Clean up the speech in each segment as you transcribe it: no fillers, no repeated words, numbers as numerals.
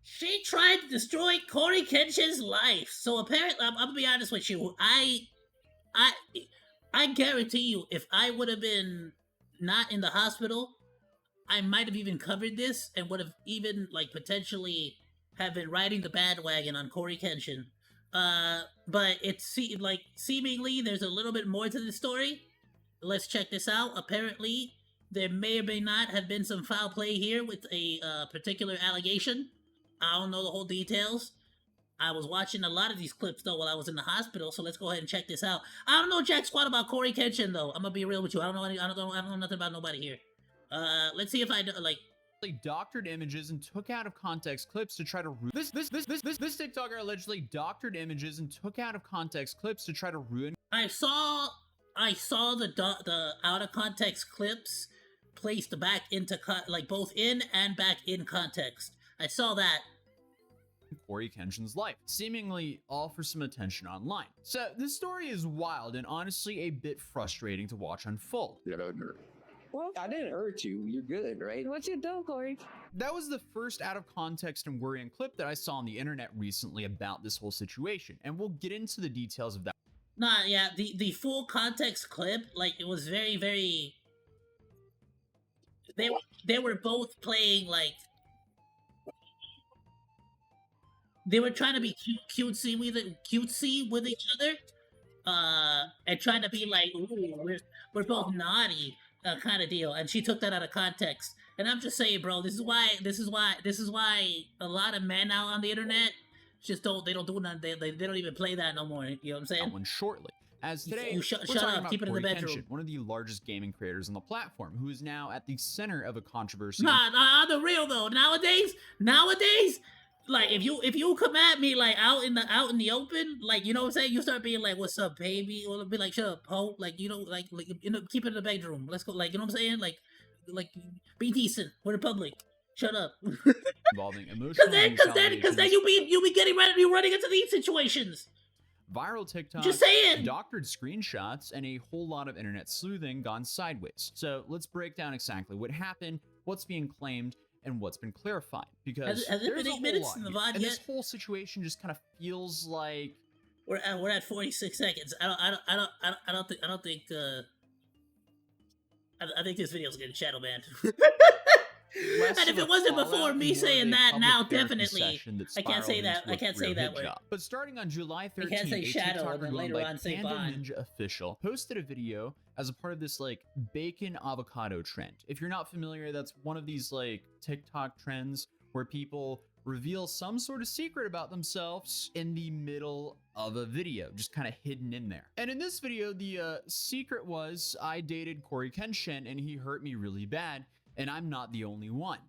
She tried to destroy Cory Kenshin's life. So apparently, I'm gonna be honest with you. I, I guarantee you, if I would have been not in the hospital, I might have even covered this and would have even like potentially have been riding the bandwagon on Cory Kenshin. But like seemingly there's a little bit more to the story. Let's check this out. Apparently, there may or may not have been some foul play here with a particular allegation. I don't know the whole details. I was watching a lot of these clips though while I was in the hospital, so let's go ahead and check this out. I don't know jack squat about Cory Kenshin though. I'm gonna be real with you. I don't know nothing about nobody here. Let's see if I like. Doctored images and took out of context clips to try to ruin this TikToker allegedly doctored images and took out of context clips to try to ruin. I saw the out of context clips placed back into like both in and back in context. I saw that. Cory Kenshin's life, seemingly all for some attention online. So this story is wild and honestly a bit frustrating to watch unfold. Well, I didn't hurt you. You're good, right? What you do, Cory? That was the first out of context and worrying clip that I saw on the internet recently about this whole situation, and we'll get into the details of that. Nah, yeah, the full context clip, like it was very, very. They were both playing like. They were trying to be cutesy with each other, and trying to be like, ooh, we're both naughty, kind of deal. And she took that out of context. And I'm just saying, bro, this is why a lot of men out on the internet just don't do nothing. They don't even play that no more. You know what I'm saying? That one shortly. As today, you shut we're talking up, about keep it in the Cory bedroom. Kenshin, one of the largest gaming creators on the platform, who is now at the center of a controversy. Nah, on the real though. Nowadays, like if you come at me like out in the open, like you know what I'm saying, you start being like, "What's up, baby?" Or be like, "Shut up, ho!" Like keep it in the bedroom. Let's go. Like you know what I'm saying, like be decent. We're in public. Shut up. Involving emotional Because then you be getting ready, you running into these situations. Viral TikTok, just saying, doctored screenshots, and a whole lot of internet sleuthing gone sideways. So let's break down exactly what happened, what's being claimed, and what's been clarified. Because has it been 8 minutes in the VOD yet? And this whole situation just kind of feels like we're at 46 seconds. I think this video's getting shadow banned. And if it wasn't before me saying that, now definitely I can't say that. I can't say that word. But starting on July 13th, I can't say shadow, and then later on say bond. Ninja Official posted a video as a part of this like bacon avocado trend. If you're not familiar, that's one of these like TikTok trends where people reveal some sort of secret about themselves in the middle of a video, just kind of hidden in there. And in this video, the secret was, I dated Cory Kenshin and he hurt me really bad, and I'm not the only one.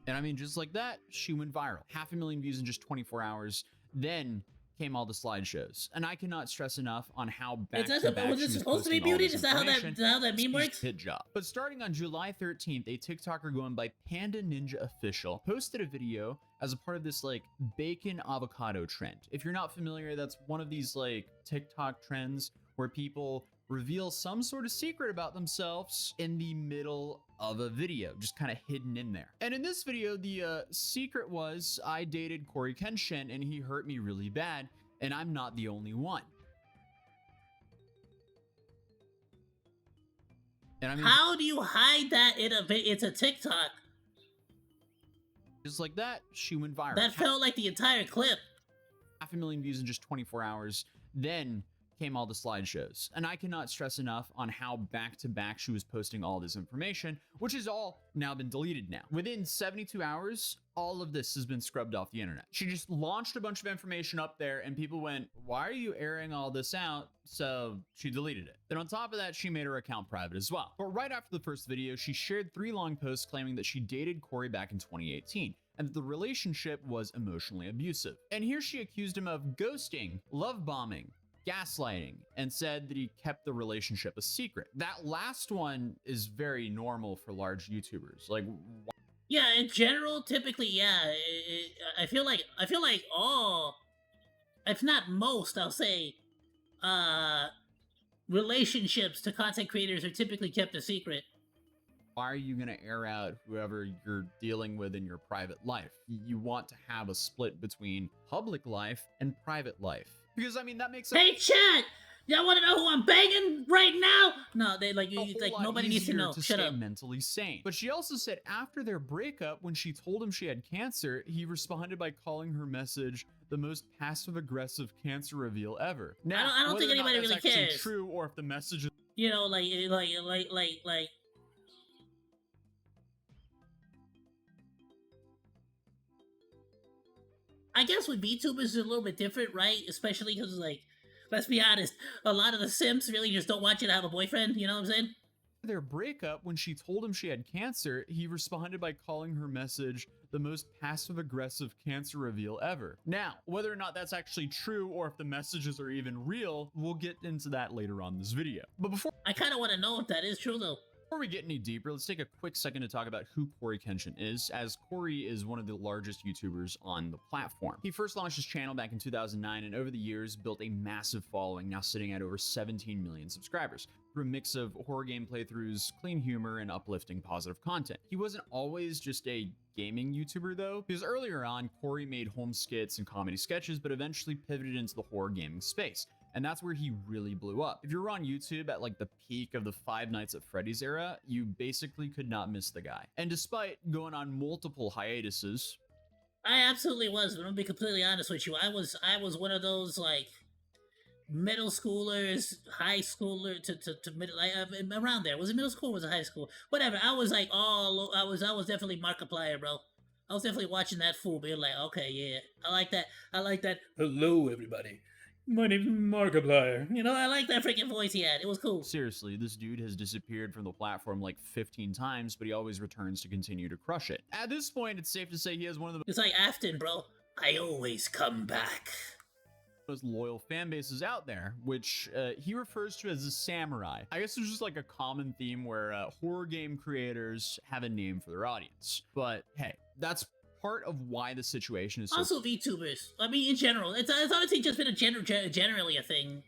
And I mean, just like that, she went viral. 500,000 views in just 24 hours. Then came all the slideshows. And I cannot stress enough on how back-to-back was it supposed to be beauty? Is that how that meme works? Hit job. But starting on July 13th, a TikToker going by Panda Ninja Official posted a video as a part of this like bacon avocado trend. If you're not familiar, that's one of these like TikTok trends where people reveal some sort of secret about themselves in the middle of a video, just kind of hidden in there. And in this video, the secret was, I dated Cory Kenshin and he hurt me really bad, and I'm not the only one. And I mean, how do you hide that in it's a TikTok? Just like that, she went viral. That felt like the entire clip. 500,000 views in just 24 hours. Then came all the slideshows. And I cannot stress enough on how back-to-back she was posting all this information, which has all now been deleted now. Within 72 hours, all of this has been scrubbed off the internet. She just launched a bunch of information up there and people went, why are you airing all this out? So she deleted it. Then on top of that, she made her account private as well. But right after the first video, she shared 3 long posts claiming that she dated Cory back in 2018 and that the relationship was emotionally abusive. And here she accused him of ghosting, love bombing, gaslighting, and said that he kept the relationship a secret. That last one is very normal for large YouTubers. Like, yeah, in general, typically, yeah. I feel like all, if not most, I'll say, relationships to content creators are typically kept a secret. Why are you going to air out whoever you're dealing with in your private life? You want to have a split between public life and private life. Because, I mean, that makes Hey, chat! Y'all want to know who I'm banging right now? No, they like you. Like nobody needs to know. to Shut stay up. mentally sane. But she also said after their breakup, when she told him she had cancer, he responded by calling her message the most passive-aggressive cancer reveal ever. Now, I don't think whether or not anybody that's really actually cares. true, or if the message is You know, like. I guess with VTubers is a little bit different, right? Especially because, like, let's be honest, a lot of the Sims really just don't want you to have a boyfriend. You know what I'm saying? their breakup, when she told him she had cancer, he responded by calling her message the most passive-aggressive cancer reveal ever. Now, whether or not that's actually true or if the messages are even real, we'll get into that later on in this video. But before I kind of want to know if that is true, though. Before we get any deeper, let's take a quick second to talk about who Cory Kenshin is, as Cory is one of the largest YouTubers on the platform. He first launched his channel back in 2009 and over the years built a massive following, now sitting at over 17 million subscribers, through a mix of horror game playthroughs, clean humor, and uplifting positive content. He wasn't always just a gaming YouTuber though, because earlier on, Cory made home skits and comedy sketches, but eventually pivoted into the horror gaming space. And that's where he really blew up. If you were on YouTube at like the peak of the Five Nights at Freddy's era, you basically could not miss the guy. And despite going on multiple hiatuses, I absolutely was. I'm gonna be completely honest with you. I was one of those like middle schoolers, high schooler to middle, like, around there. Was it middle school? Or was it high school? Whatever. I was like I was definitely Markiplier, bro. I was definitely watching that fool, being like, okay, yeah, I like that. I like that. Hello, everybody. My name's Markiplier. You know, I like that freaking voice he had. It was cool. seriously, this dude has disappeared from the platform like 15 times, but he always returns to continue to crush it. At this point, it's safe to say he has one of the It's like Afton, bro. I always come back. most loyal fan bases out there, which he refers to as a samurai. I guess there's just like a common theme where horror game creators have a name for their audience. But hey, that's part of why the situation is so Also, VTubers. I mean, in general, it's honestly just been a generally a thing.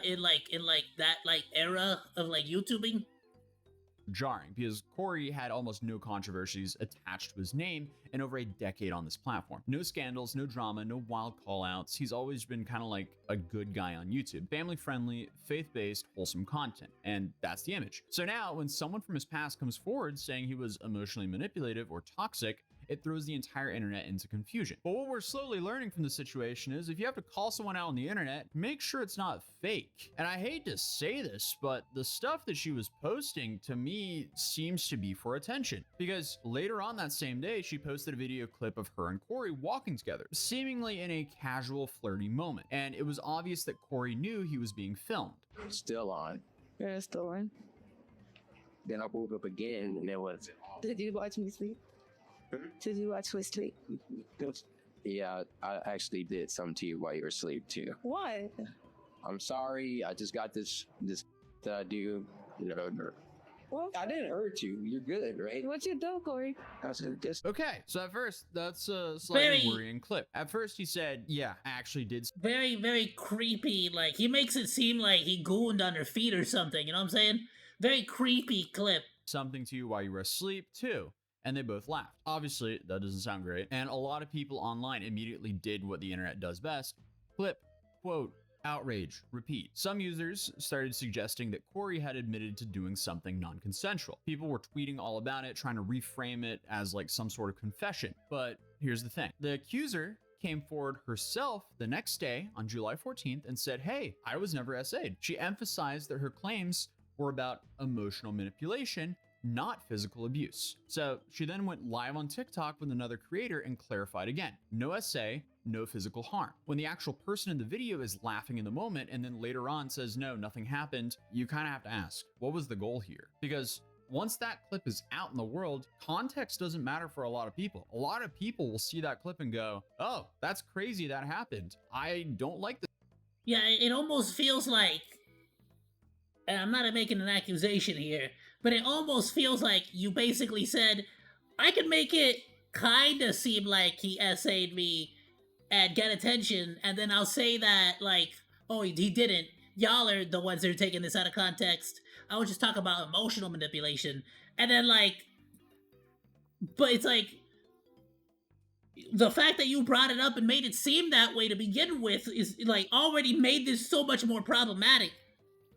In that like era of like YouTubing. jarring, because Cory had almost no controversies attached to his name in over a decade on this platform. No scandals, no drama, no wild call-outs. He's always been kind of like a good guy on YouTube. Family-friendly, faith-based, wholesome content. And that's the image. So now, when someone from his past comes forward saying he was emotionally manipulative or toxic, it throws the entire internet into confusion. But what we're slowly learning from the situation is if you have to call someone out on the internet, make sure it's not fake. And I hate to say this, but the stuff that she was posting to me seems to be for attention. Because later on that same day, she posted a video clip of her and Cory walking together, seemingly in a casual, flirty moment. And it was obvious that Cory knew he was being filmed. Still on. Yeah, it's still on. Then I woke up again and it was. Did you watch me sleep? Did you watch me sleep? Yeah, I actually did something to you while you were asleep too. What? I'm sorry. I just got this that I do. You know, Well, I didn't hurt you. You're good, right? what you do, Cory? I said this. Okay, so at first, that's a slightly Very- worrying clip. At first, he said, yeah, I actually did Very, very creepy. Like, he makes it seem like he gooned on her feet or something. You know what I'm saying? Very creepy clip. something to you while you were asleep too. And they both laughed. Obviously, that doesn't sound great. And a lot of people online immediately did what the internet does best. Clip, quote, outrage, repeat. Some users started suggesting that Cory had admitted to doing something non-consensual. People were tweeting all about it, trying to reframe it as like some sort of confession. But here's the thing. The accuser came forward herself the next day on July 14th and said, hey, I was never SA'd. She emphasized that her claims were about emotional manipulation, not physical abuse. So she then went live on TikTok with another creator and clarified again, no SA, no physical harm. When the actual person in the video is laughing in the moment and then later on says, no, nothing happened, you kind of have to ask, what was the goal here? Because once that clip is out in the world, context doesn't matter for a lot of people. A lot of people will see that clip and go, oh, that's crazy that happened. I don't like this. Yeah, it almost feels like, and I'm not making an accusation here, but it almost feels like you basically said, I could make it kinda seem like he essayed me and get attention, and then I'll say that, like, oh, he didn't. Y'all are the ones that are taking this out of context. I was just talking about emotional manipulation, And then like, but it's like the fact that you brought it up and made it seem that way to begin with is like already made this so much more problematic.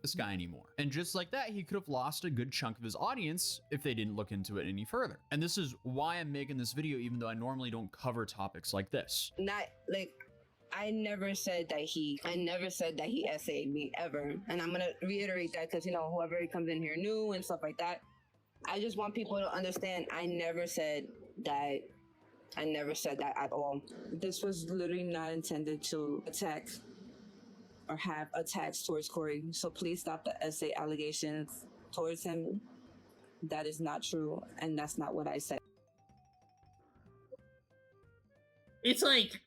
This guy anymore. And just like that, he could have lost a good chunk of his audience if they didn't look into it any further. And this is why I'm making this video, even though I normally don't cover topics like this. Not like I never said that he essayed me ever. And I'm gonna reiterate that because whoever comes in here new and stuff like that. I just want people to understand I never said that at all. This was literally not intended to attack or have attacks towards Cory. So please stop the essay allegations towards him. That is not true, and that's not what I said. It's like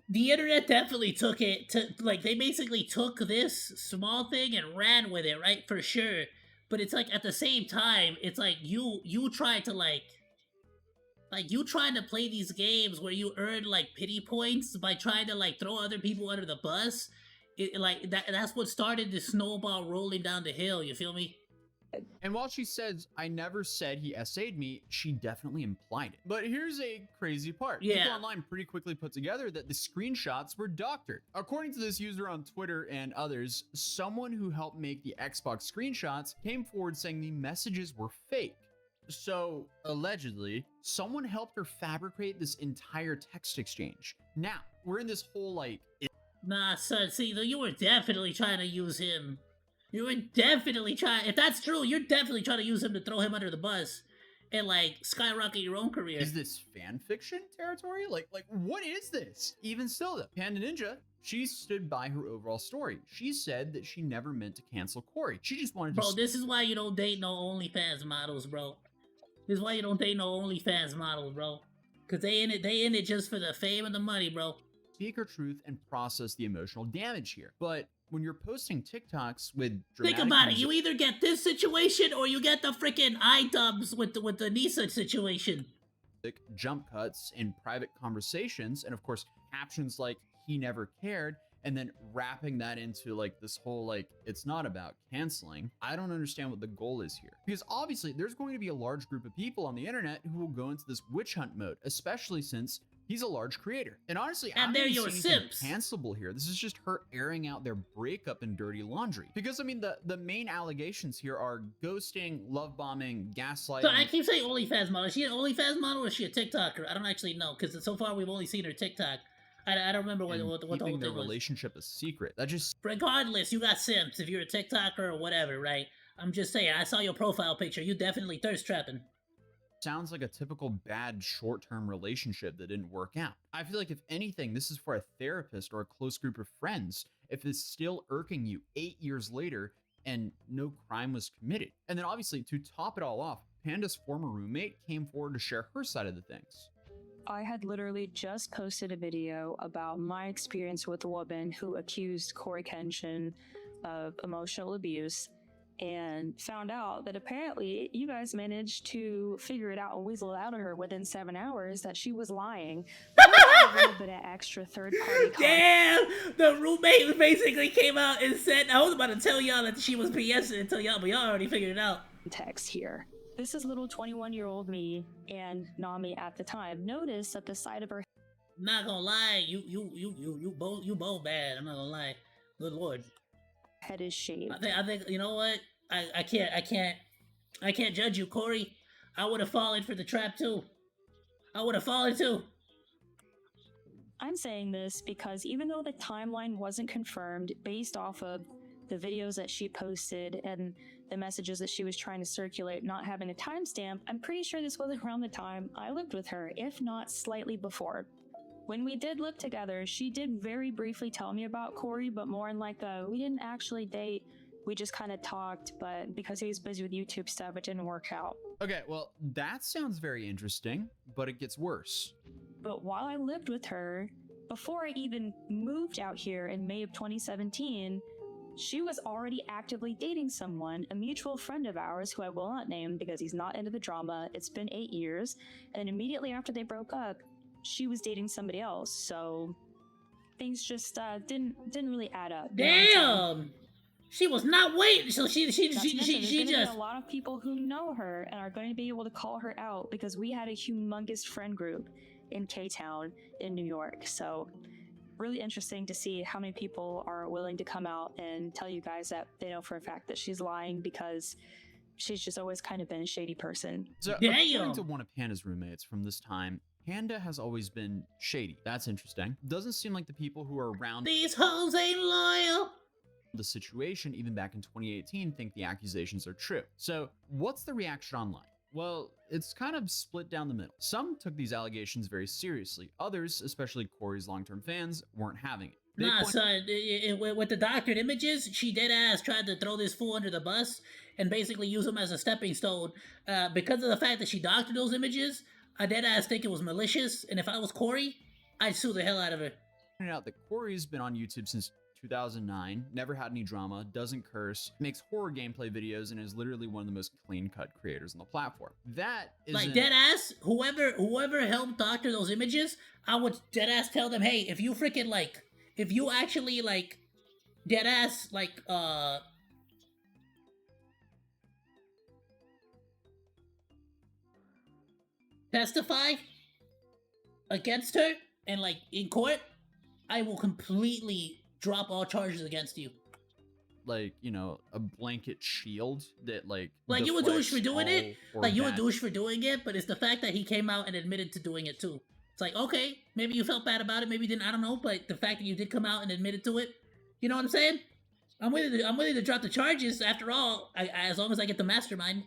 the internet definitely took it to like they basically took this small thing and ran with it, right? For sure. But it's like at the same time, it's like you try to like you trying to play these games where you earn like pity points by trying to like throw other people under the bus. Like that's what started the snowball rolling down the hill, you feel me? And while she says, I never said he essayed me, she definitely implied it. But here's a crazy part. Yeah. People online pretty quickly put together that the screenshots were doctored. According to this user on Twitter and others, someone who helped make the Xbox screenshots came forward saying the messages were fake. So, allegedly, someone helped her fabricate this entire text exchange. Now, we're in this whole, like... Nah, son, see, you were definitely trying to use him. You were definitely trying... If that's true, you're definitely trying to use him to throw him under the bus and, like, skyrocket your own career. Is this fan fiction territory? Like, what is this? Even still, though, Panda Ninja, she stood by her overall story. She said that she never meant to cancel Cory. She just wanted to... Bro, this is why you don't date no OnlyFans models, bro. This is why you don't date no OnlyFans models, bro. Because they in it just for the fame and the money, bro. Speak her truth and process the emotional damage here. But when you're posting TikToks with think about it, you either get this situation or you get the freaking iDubbbz with the Nisa situation. Jump cuts in private conversations, and of course captions like he never cared, and then wrapping that into like this whole like it's not about canceling. I don't understand what the goal is here, because obviously there's going to be a large group of people on the internet who will go into this witch hunt mode, especially since he's a large creator. And honestly, and they're your simps. Cancelable here. This is just her airing out their breakup and dirty laundry. Because I mean, the main allegations here are ghosting, love bombing, gaslighting. So I keep saying OnlyFans model. Is she an OnlyFans model or is she a TikToker? I don't actually know, because so far we've only seen her TikTok. I don't remember what the whole thing was. Their relationship a secret. That just... Regardless, you got simps if you're a TikToker or whatever, right? I'm just saying, I saw your profile picture. You definitely thirst trapping. Sounds like a typical bad short-term relationship that didn't work out. I feel like if anything, this is for a therapist or a close group of friends if it's still irking you 8 years later and no crime was committed. And then obviously, to top it all off, Panda's former roommate came forward to share her side of the things. I had literally just posted a video about my experience with a woman who accused Cory Kenshin of emotional abuse, and found out that apparently you guys managed to figure it out and weasel it out of her within 7 hours that she was lying. A little bit of extra third-party Damn! The roommate basically came out and said, I was about to tell y'all that she was BSing and tell y'all, but y'all already figured it out. Text here. This is little 21-year-old me and Nami at the time. Notice that the side of her... Not gonna lie, you both bad. I'm not gonna lie. Good lord. Head is shaved. I think you know what? I can't judge you, Cory. I would have fallen for the trap too. I would have fallen too. I'm saying this because even though the timeline wasn't confirmed based off of the videos that she posted and the messages that she was trying to circulate not having a timestamp, I'm pretty sure this was around the time I lived with her, if not slightly before. When we did live together, she did very briefly tell me about Cory, but more in like we didn't actually date. We just kind of talked, but because he was busy with YouTube stuff, it didn't work out. Okay, well, that sounds very interesting, but it gets worse. But while I lived with her, before I even moved out here in May of 2017, she was already actively dating someone, a mutual friend of ours who I will not name because he's not into the drama. It's been 8 years, and immediately after they broke up, she was dating somebody else, so things just didn't really add up. Damn! She was not waiting. So she Not to mention, there's going to be just a lot of people who know her and are going to be able to call her out because we had a humongous friend group in K-Town in New York. So really interesting to see how many people are willing to come out and tell you guys that they know for a fact that she's lying because she's just always kind of been a shady person. So Damn. according to one of Panda's roommates from this time, Panda has always been shady. That's interesting. Doesn't seem like the people who are around these hoes ain't loyal. the situation, even back in 2018, think the accusations are true. So what's the reaction online? Well, it's kind of split down the middle. Some took these allegations very seriously. Others, especially Cory's long-term fans, weren't having it. They Nah, point- son, with the doctored images, she dead ass tried to throw this fool under the bus and basically use him as a stepping stone. Because of the fact that she doctored those images, I dead ass think it was malicious, and if I was Cory, I'd sue the hell out of her. pointed out that Cory's been on YouTube since 2009, never had any drama, doesn't curse, makes horror gameplay videos, and is literally one of the most clean-cut creators on the platform. That is Like dead ass, whoever helped doctor those images, I would dead ass tell them, hey, if you freaking like, if you actually like, dead ass like testify against her and like in court, I will completely drop all charges against you. like, you know, a blanket shield that like You a douche for deflects doing it. all Like you a bad- douche for doing it, but it's the fact that he came out and admitted to doing it too. It's like, okay, maybe you felt bad about it, maybe you didn't, I don't know, but the fact that you did come out and admitted to it, you know what I'm saying? I'm willing to drop the charges. After all, as long as I get the mastermind.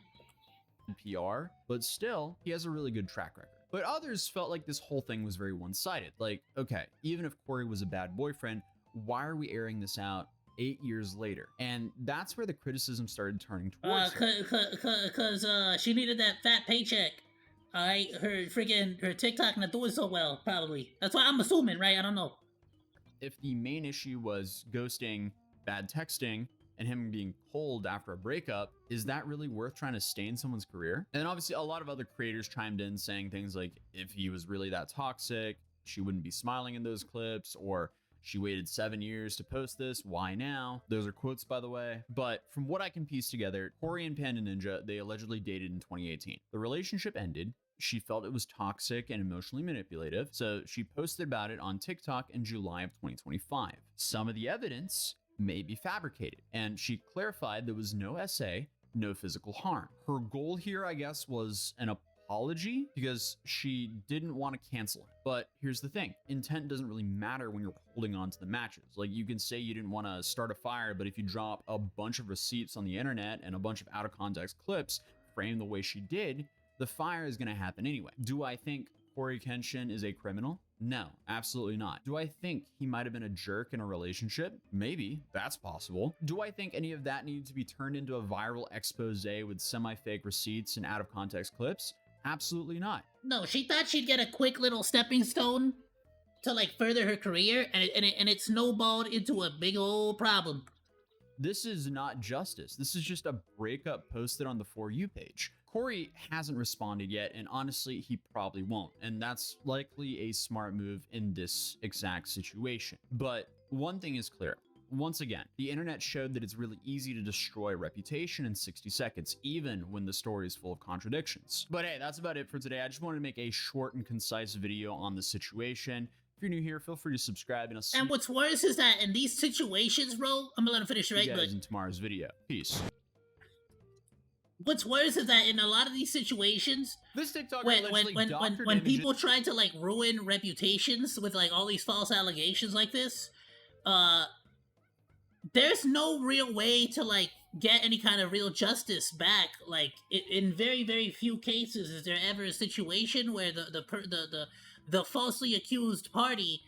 PR, but still, he has a really good track record. But others felt like this whole thing was very one-sided. Like, okay, even if Cory was a bad boyfriend, why are we airing this out 8 years later? And that's where the criticism started turning towards her. Cause she needed that fat paycheck. Alright, her TikTok not doing so well, probably. That's why I'm assuming, right? I don't know. If the main issue was ghosting, bad texting, and him being cold after a breakup, is that really worth trying to stain someone's career? And then obviously a lot of other creators chimed in saying things like, if he was really that toxic, she wouldn't be smiling in those clips, or she waited 7 years to post this, why now? Those are quotes, by the way. But from what I can piece together, Cory and Panda Ninja, they allegedly dated in 2018. The relationship ended. She felt it was toxic and emotionally manipulative, so she posted about it on TikTok in July of 2025. Some of the evidence may be fabricated, and she clarified there was no SA, no physical harm. Her goal here, I guess, was an apology because she didn't want to cancel it. But here's the thing, intent doesn't really matter when you're holding on to the matches. Like, you can say you didn't want to start a fire, but if you drop a bunch of receipts on the internet and a bunch of out of context clips framed the way she did, the fire is going to happen anyway. Do I think Cory Kenshin is a criminal? No, absolutely not. Do I think he might have been a jerk in a relationship? Maybe, that's possible. Do I think any of that needed to be turned into a viral expose with semi-fake receipts and out-of-context clips? Absolutely not. No, she thought she'd get a quick little stepping stone to like further her career, and it snowballed into a big old problem. This is not justice. This is just a breakup posted on the For You page. Cory hasn't responded yet, and honestly, he probably won't. And that's likely a smart move in this exact situation. But one thing is clear. Once again, the internet showed that it's really easy to destroy a reputation in 60 seconds, even when the story is full of contradictions. But hey, that's about it for today. I just wanted to make a short and concise video on the situation. If you're new here, feel free to subscribe, and I'll see And what's worse is that in these situations, bro, I'm gonna let him finish, right? you But guys in tomorrow's video. Peace. what's worse is that in a lot of these situations, This TikTok when people try to like ruin reputations with like all these false allegations like this, there's no real way to like get any kind of real justice back. Like in very, very few cases is there ever a situation where the falsely accused party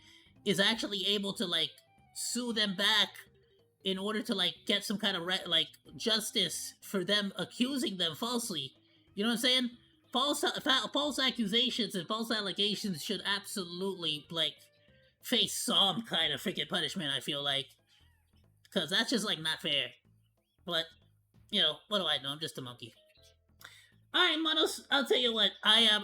is actually able to like sue them back in order to like get some kind of justice for them accusing them falsely. You know what I'm saying? False accusations and false allegations should absolutely like face some kind of freaking punishment, I feel like, because that's just like not fair. But you know, what do I know? I'm just a monkey. All right, Monos, I'll tell you what, I'm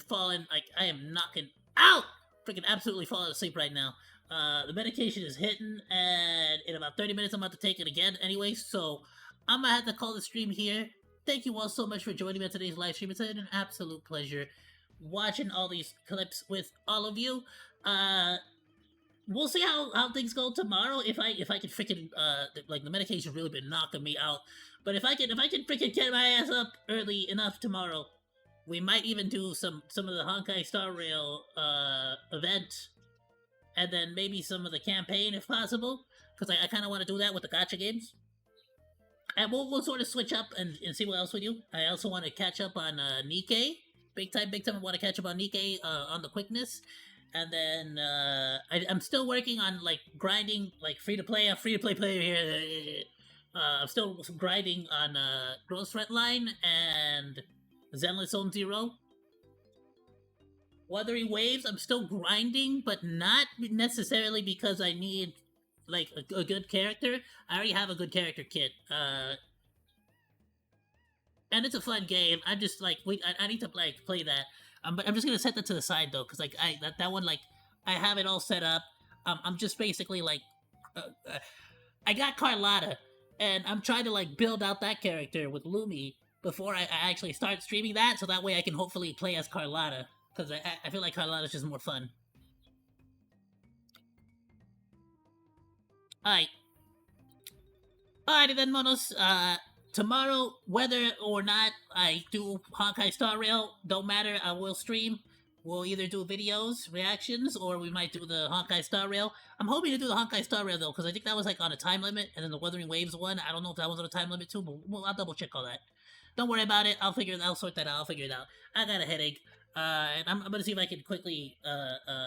falling, like I am knocking out, freaking absolutely falling asleep right now. The medication is hitting, and in about 30 minutes, I'm about to take it again anyway, so I'm gonna have to call the stream here. Thank you all so much for joining me on today's live stream. It's been an absolute pleasure watching all these clips with all of you. We'll see how things go tomorrow. If I can freaking like the medication really been knocking me out, but if I can freaking get my ass up early enough tomorrow, we might even do some of the Honkai Star Rail event, and then maybe some of the campaign if possible, because I kind of want to do that with the gacha games. And we'll sort of switch up and see what else we do. I also want to catch up on Nikkei. Big time. I want to catch up on Nikkei on the quickness. And then I'm still working on like grinding like free to play player here. I'm still grinding on Gross Frontline and Zenless Zone Zero. Wuthering Waves, I'm still grinding, but not necessarily because I need like a good character. I already have a good character kit. And it's a fun game. I'm just like, I need to like play that. But I'm just gonna set that to the side though, because like that one, like I have it all set up. I'm just basically like, I got Carlotta, and I'm trying to like build out that character with Lumi before I actually start streaming that, so that way I can hopefully play as Carlotta, because I feel like Carlotta's just more fun. Alrighty then, Monos. Tomorrow, whether or not I do Honkai Star Rail, don't matter, I will stream. We'll either do videos, reactions, or we might do the Honkai Star Rail. I'm hoping to do the Honkai Star Rail, though, because I think that was, like, on a time limit, and then the Wuthering Waves one, I don't know if that was on a time limit, too, but I'll double-check all that. Don't worry about it, I'll sort that out, I'll figure it out. I got a headache, and I'm gonna see if I can quickly,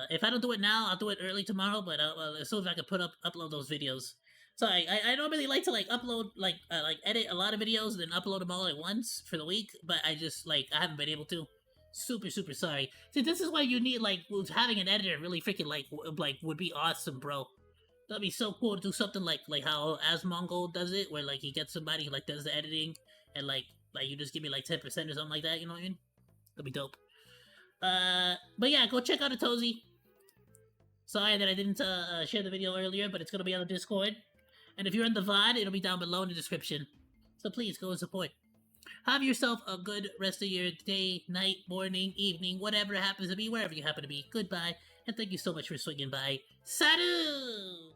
if I don't do it now, I'll do it early tomorrow, but as soon as I can upload those videos. So I normally like to like upload like edit a lot of videos and then upload them all at once for the week, but I just like I haven't been able to. Super sorry. See, this is why you need like having an editor really freaking like would be awesome, bro. That'd be so cool to do something like how OzDaMonke does it, where like he gets somebody who like does the editing and like you just give me like 10% or something like that. You know what I mean? That'd be dope. But yeah, go check out Atozy. Sorry that I didn't share the video earlier, but it's gonna be on the Discord. And if you're in the VOD, it'll be down below in the description. So please, go and support. Have yourself a good rest of your day, night, morning, evening, whatever it happens to be, wherever you happen to be. Goodbye, and thank you so much for swinging by. Saru!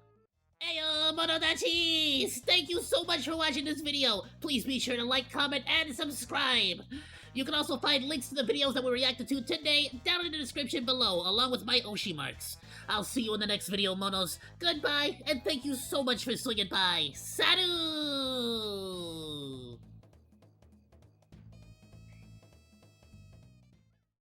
Ayoo, Monodachis! Thank you so much for watching this video. Please be sure to like, comment, and subscribe. You can also find links to the videos that we reacted to today down in the description below, along with my Oshi marks. I'll see you in the next video, Monos. Goodbye, and thank you so much for swinging by. Saru!